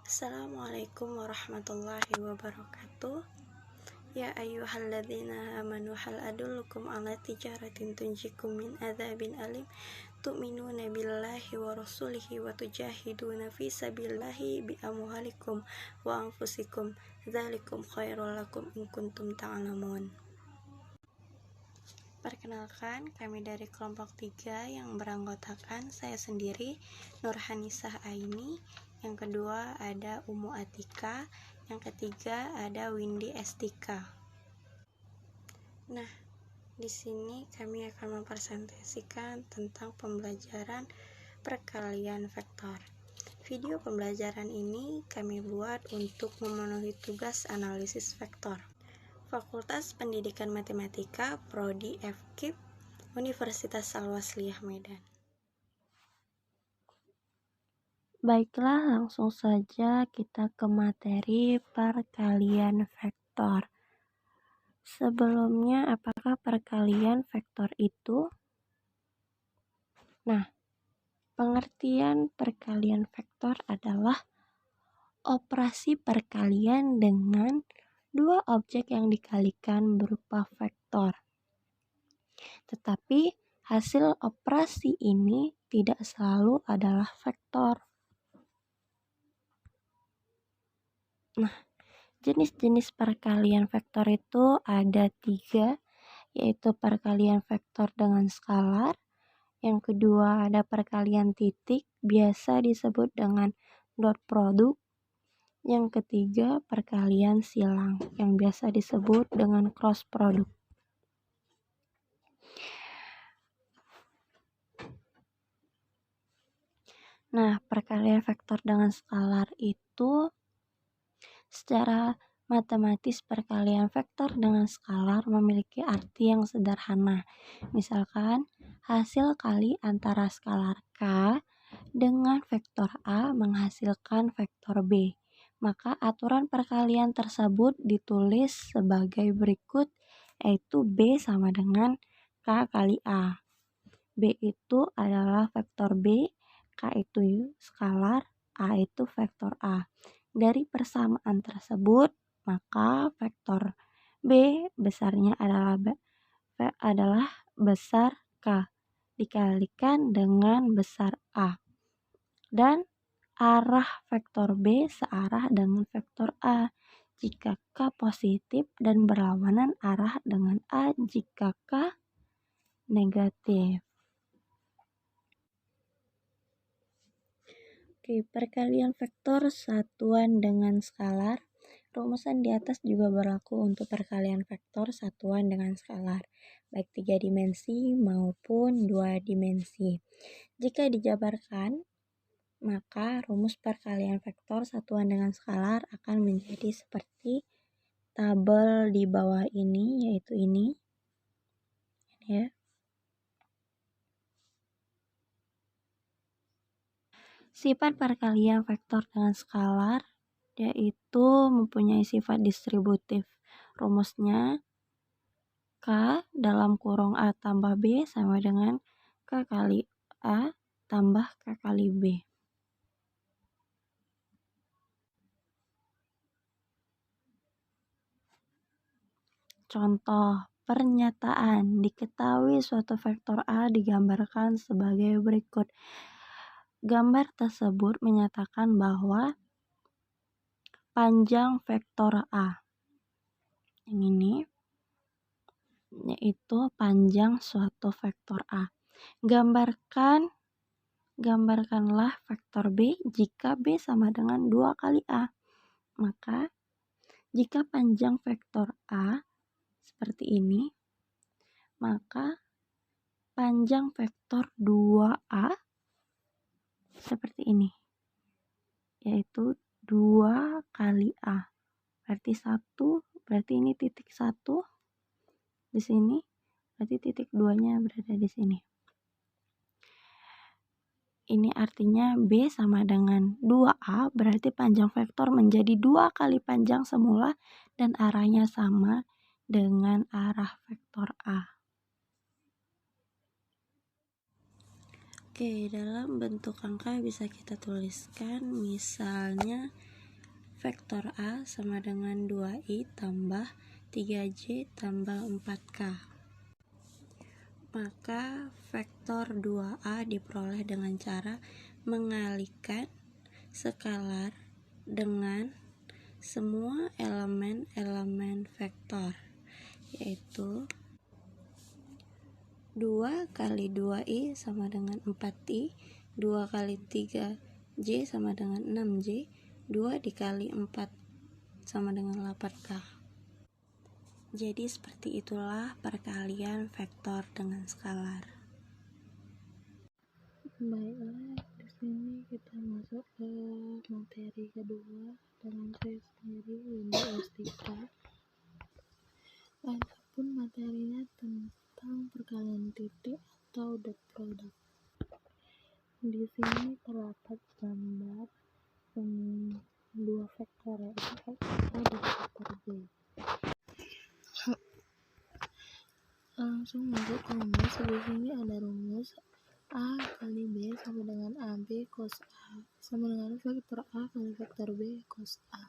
Assalamualaikum warahmatullahi wabarakatuh. Ya ayyuhalladzina amanu hal adullukum ala tijaratin tunjikum min adzabin alim tu'minuna billahi wa rasulihi wa tujahiduna fi sabilillahi bi amwalikum wa anfusikum dzalikum khairul lakum in kuntum ta'lamun. Perkenalkan, kami dari kelompok 3 yang beranggotakan saya sendiri, Nurhanisah Aini. Yang kedua ada Umu Atika. Yang ketiga ada Windy Estika. Nah, di sini kami akan mempresentasikan tentang pembelajaran perkalian vektor. Video pembelajaran ini kami buat untuk memenuhi tugas analisis vektor. Fakultas Pendidikan Matematika, Prodi FKIP, Universitas Al-Wasliyah Medan. Baiklah, langsung saja kita ke materi perkalian vektor. Sebelumnya, apakah perkalian vektor itu? Nah, pengertian perkalian vektor adalah operasi perkalian dengan dua objek yang dikalikan berupa vektor. Tetapi hasil operasi ini tidak selalu adalah vektor. Nah, jenis-jenis perkalian vektor itu ada 3, yaitu perkalian vektor dengan skalar. Yang kedua ada perkalian titik, biasa disebut dengan dot product. Yang ketiga perkalian silang, yang biasa disebut dengan cross product. Nah, perkalian vektor dengan skalar itu secara matematis perkalian vektor dengan skalar memiliki arti yang sederhana. Misalkan, hasil kali antara skalar K dengan vektor A menghasilkan vektor B. Maka aturan perkalian tersebut ditulis sebagai berikut, yaitu B sama dengan K kali A. B itu adalah vektor B, K itu skalar, A itu vektor A. Dari persamaan tersebut, maka vektor B besarnya adalah besar K dikalikan dengan besar A. Dan arah vektor B searah dengan vektor A jika K positif dan berlawanan arah dengan A jika K negatif. Oke, perkalian vektor satuan dengan skalar. Rumusan di atas juga berlaku untuk perkalian vektor satuan dengan skalar, baik 3 dimensi maupun 2 dimensi. Jika dijabarkan, maka rumus perkalian vektor satuan dengan skalar akan menjadi seperti tabel di bawah ini, yaitu ini ya. Sifat perkalian vektor dengan skalar yaitu mempunyai sifat distributif. Rumusnya K dalam kurung A tambah B sama dengan K kali A tambah K kali B. Contoh pernyataan, diketahui suatu vektor A digambarkan sebagai berikut. Gambar tersebut menyatakan bahwa panjang vektor A, yang ini, yaitu panjang suatu vektor A. Gambarkanlah vektor B jika B sama dengan 2 kali A. Maka, jika panjang vektor A seperti ini, maka panjang vektor 2A seperti ini, yaitu 2 kali A. Berarti 1, berarti ini titik 1 di sini, berarti titik 2-nya berada di sini. Ini artinya B sama dengan 2A, berarti panjang vektor menjadi 2 kali panjang semula dan arahnya sama dengan arah vektor A. Oke, dalam bentuk angka bisa kita tuliskan misalnya vektor A sama dengan 2I tambah 3J tambah 4K. Maka vektor 2A diperoleh dengan cara mengalihkan skalar dengan semua elemen-elemen vektor, yaitu 2 kali 2I sama dengan 4I, 2 kali 3J sama dengan 6J, 2 dikali 4 sama dengan 8K. Jadi seperti itulah perkalian vektor dengan skalar. Baiklah, di sini kita masuk ke materi kedua dengan saya sendiri, Windy Ostika. Adapun materinya tentang perkalian titik atau dot product. Di sini terdapat gambar dua vektor, yaitu vektor A dan vektor B. Langsung masuk ke rumus. Di sini ada rumus A kali B sama dengan AB cos A sama dengan vektor A kali vektor B cos A.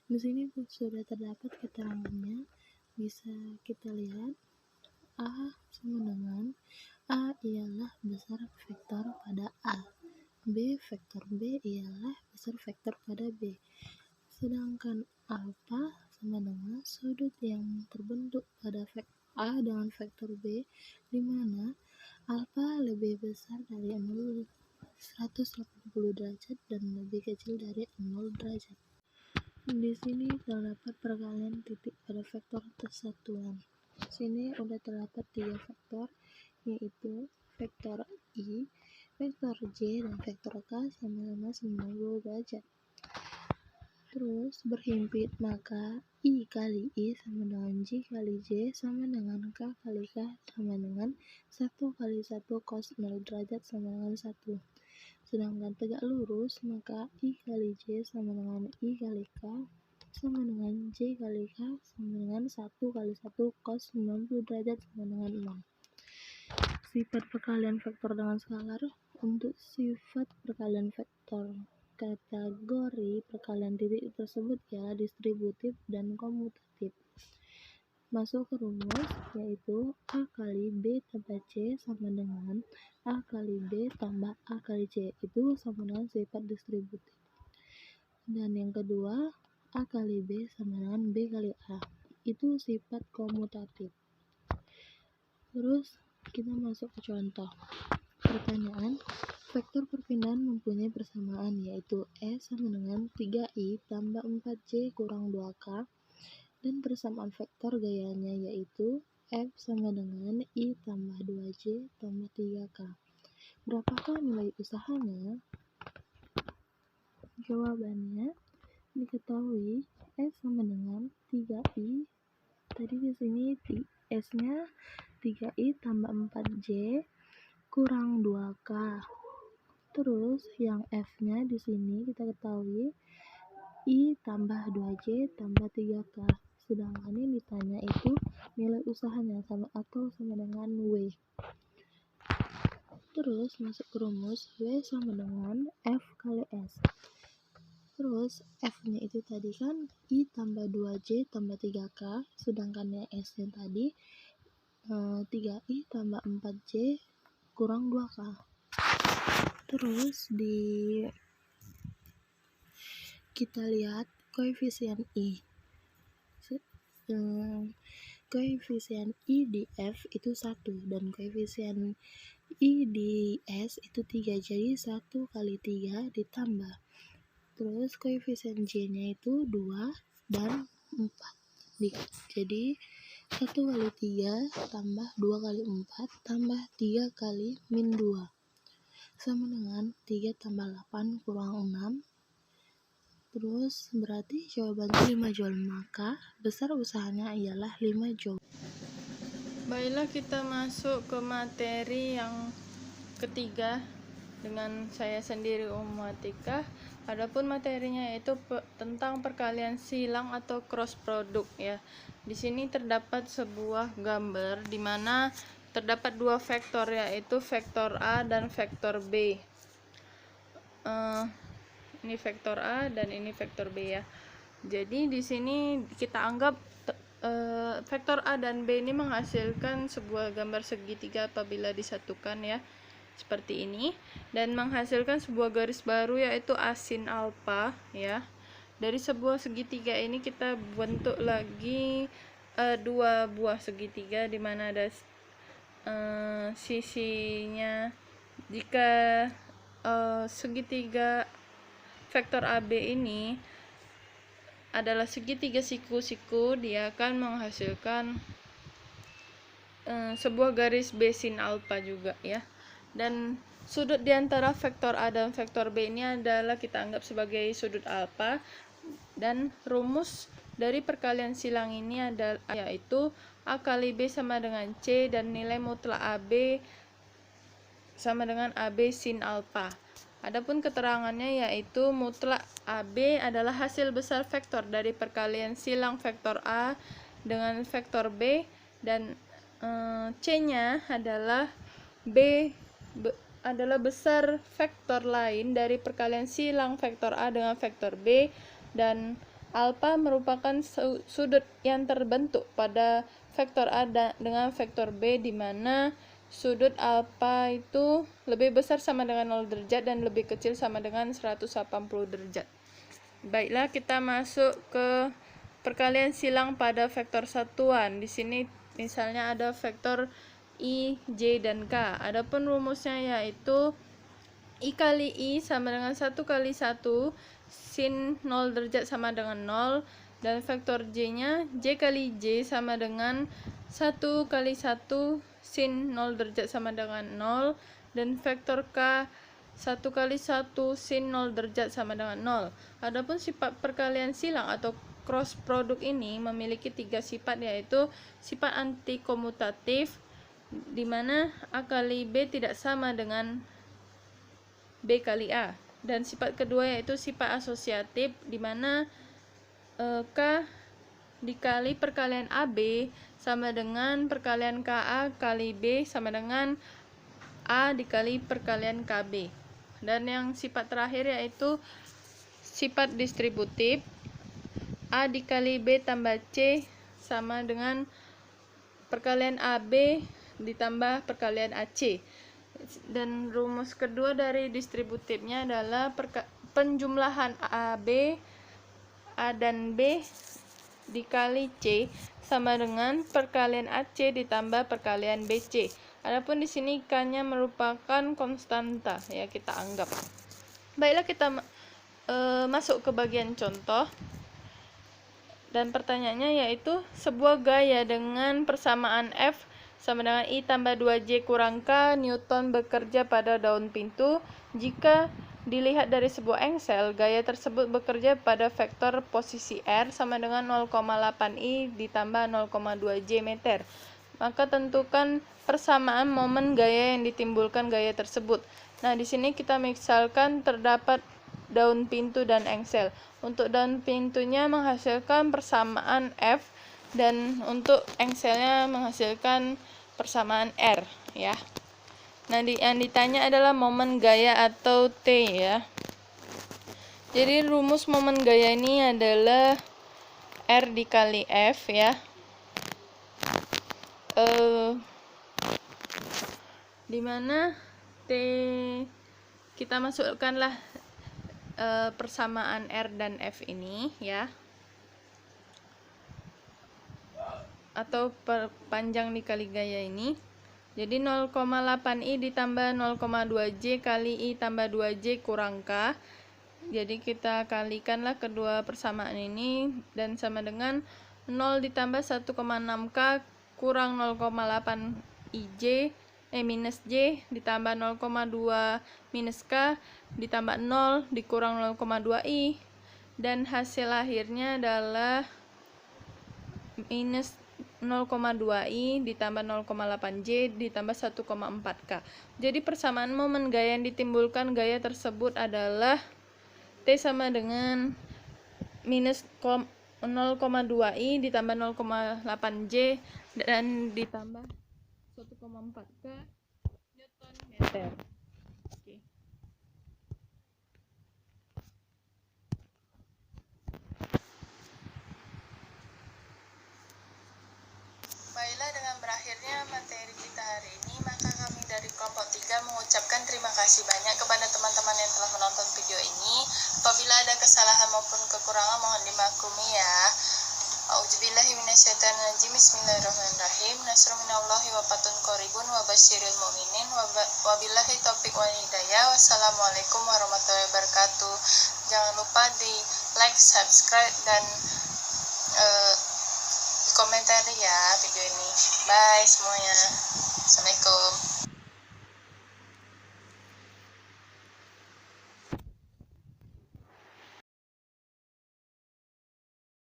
Di sini sudah terdapat keterangannya. Bisa kita lihat A sama dengan A ialah besar vektor pada A, B vektor B ialah besar vektor pada B. Sedangkan alfa sama dengan sudut yang terbentuk pada vektor A dengan vektor B, di mana alfa lebih besar dari 180 derajat dan lebih kecil dari 0 derajat. Di sini terdapat perkalian titik pada vektor tersatuan. Di sini udah terdapat 3 vektor, yaitu vektor I, vektor J, dan vektor K sama-sama 90 derajat. Terus berhimpit, maka I kali I sama dengan J kali J sama dengan K kali K sama dengan 1 kali 1 cos 0 derajat sama dengan 1. Sedangkan tegak lurus, maka I kali J sama dengan I kali K sama dengan J kali K sama dengan 1 kali 1 cos 90 derajat sama dengan 0. Sifat perkalian vektor dengan skalar. Untuk sifat perkalian vektor, kategori perkalian titik tersebut ialah distributif dan komutatif. Masuk ke rumus, yaitu A kali B tambah C sama dengan A kali B tambah A kali C, itu sama dengan sifat distributif. Dan yang kedua, A kali B sama dengan B kali A, itu sifat komutatif. Terus kita masuk ke contoh. Pertanyaan, vektor perpindahan mempunyai persamaan, yaitu S sama dengan 3I tambah 4J kurang 2K, dan persamaan vektor gayanya yaitu F sama dengan I tambah 2J tambah 3K. Berapakah nilai usahanya? Jawabannya diketahui S sama dengan 3I. Tadi di sini S-nya 3I tambah 4J kurang 2K. Terus yang F-nya di sini kita ketahui I tambah 2J tambah 3K. Sedangkan yang ditanya itu nilai usahanya sama atau sama dengan W. Terus masuk ke rumus, W sama dengan F kali S. Terus F-nya itu tadi kan I tambah 2J tambah 3K. Sedangkan yang S-nya tadi 3I tambah 4J kurang 2K. Terus kita lihat koefisien I. Koefisien I di F itu 1 dan koefisien I di S itu 3. Jadi 1 kali 3 ditambah. Terus koefisien J-nya itu 2 dan 4. Jadi 1 kali 3 tambah 2 kali 4 tambah 3 kali min 2 sama dengan 3 tambah 8 kurang 6. Terus berarti jawabannya 5 joule, maka besar usahanya ialah 5 joule. Baiklah, kita masuk ke materi yang ketiga dengan saya sendiri Umatika. Adapun materinya itu tentang perkalian silang atau cross product ya. Di sini terdapat sebuah gambar di mana terdapat dua vektor, yaitu vektor A dan vektor B. ini vektor A dan ini vektor B ya. Jadi di sini kita anggap vektor A dan B ini menghasilkan sebuah gambar segitiga apabila disatukan ya, seperti ini, dan menghasilkan sebuah garis baru yaitu A sin alfa ya. Dari sebuah segitiga ini kita bentuk lagi dua buah segitiga di mana ada sisinya. Jika segitiga vektor AB ini adalah segitiga siku-siku, dia akan menghasilkan sebuah garis B sin alfa juga ya. Dan sudut di antara vektor A dan vektor B ini adalah kita anggap sebagai sudut alfa, dan rumus dari perkalian silang ini adalah yaitu A kali B sama dengan C, dan nilai mutlak AB sama dengan AB sin alfa. Adapun keterangannya yaitu mutlak AB adalah hasil besar vektor dari perkalian silang vektor A dengan vektor B, dan C-nya adalah adalah besar vektor lain dari perkalian silang vektor A dengan vektor B, dan alfa merupakan sudut yang terbentuk pada vektor A dengan vektor B, di mana sudut alfa itu lebih besar sama dengan 0 derajat dan lebih kecil sama dengan 180 derajat. Baiklah, kita masuk ke perkalian silang pada vektor satuan. Di sini misalnya ada vektor I, J, dan K. Adapun rumusnya yaitu I kali I sama dengan 1 kali 1 sin 0 derajat sama dengan 0, dan vektor J-nya J kali J sama dengan 1 kali 1 sin 0 derajat sama dengan 0, dan vektor K 1 kali 1 sin 0 derajat sama dengan 0. Adapun sifat perkalian silang atau cross product ini memiliki 3 sifat, yaitu sifat antikomutatif, di mana A kali B tidak sama dengan B kali A, dan sifat kedua yaitu sifat asosiatif, di mana K dikali perkalian AB sama dengan perkalian KA kali B sama dengan A dikali perkalian KB. Dan yang sifat terakhir yaitu sifat distributif, A dikali B tambah C sama dengan perkalian AB ditambah perkalian AC. Dan rumus kedua dari distributifnya adalah penjumlahan AB, A dan B dikali C sama dengan perkalian AC ditambah perkalian BC. Adapun di sini K-nya merupakan konstanta ya, kita anggap. Baiklah, kita masuk ke bagian contoh. Dan pertanyaannya yaitu sebuah gaya dengan persamaan F sama dengan I tambah 2J kurang K Newton bekerja pada daun pintu. Jika dilihat dari sebuah engsel, gaya tersebut bekerja pada vektor posisi R sama dengan 0,8I ditambah 0,2J meter. Maka tentukan persamaan momen gaya yang ditimbulkan gaya tersebut. Nah, di sini kita misalkan terdapat daun pintu dan engsel. Untuk daun pintunya menghasilkan persamaan F, dan untuk engselnya menghasilkan persamaan R ya. Nah, yang ditanya adalah momen gaya atau T ya. Jadi rumus momen gaya ini adalah R dikali F ya. Dimana T kita masukkanlah persamaan R dan F ini ya, atau panjang dikali gaya ini. Jadi 0,8I ditambah 0,2J kali I tambah 2J kurang K. Jadi kita kalikanlah kedua persamaan ini, dan sama dengan 0 ditambah 1,6K kurang 0,8IJ minus J ditambah 0,2 minus K ditambah 0 dikurang 0,2I, dan hasil akhirnya adalah minus 0,2I ditambah 0,8J ditambah 1,4K. Jadi persamaan momen gaya yang ditimbulkan gaya tersebut adalah T sama dengan minus 0,2I ditambah 0,8J dan ditambah 1,4K Newton meter. Oke. Baiklah, dengan berakhirnya materi kita hari ini, maka kami dari kelompok 3 mengucapkan terima kasih banyak kepada teman-teman yang telah menonton video ini. Apabila ada kesalahan maupun kekurangan, mohon dimaklumi ya. A'udzubillahi minasyaitonirrajim. Bismillahirrahmanirrahim. Nasrun minallahi wa fatun qaribun wa basyiril mu'minin wabillahi taufiq wal hidayah. Wassalamualaikum warahmatullahi wabarakatuh. Jangan lupa di like, subscribe, dan komentari ya video ini. Bye semuanya. Assalamualaikum.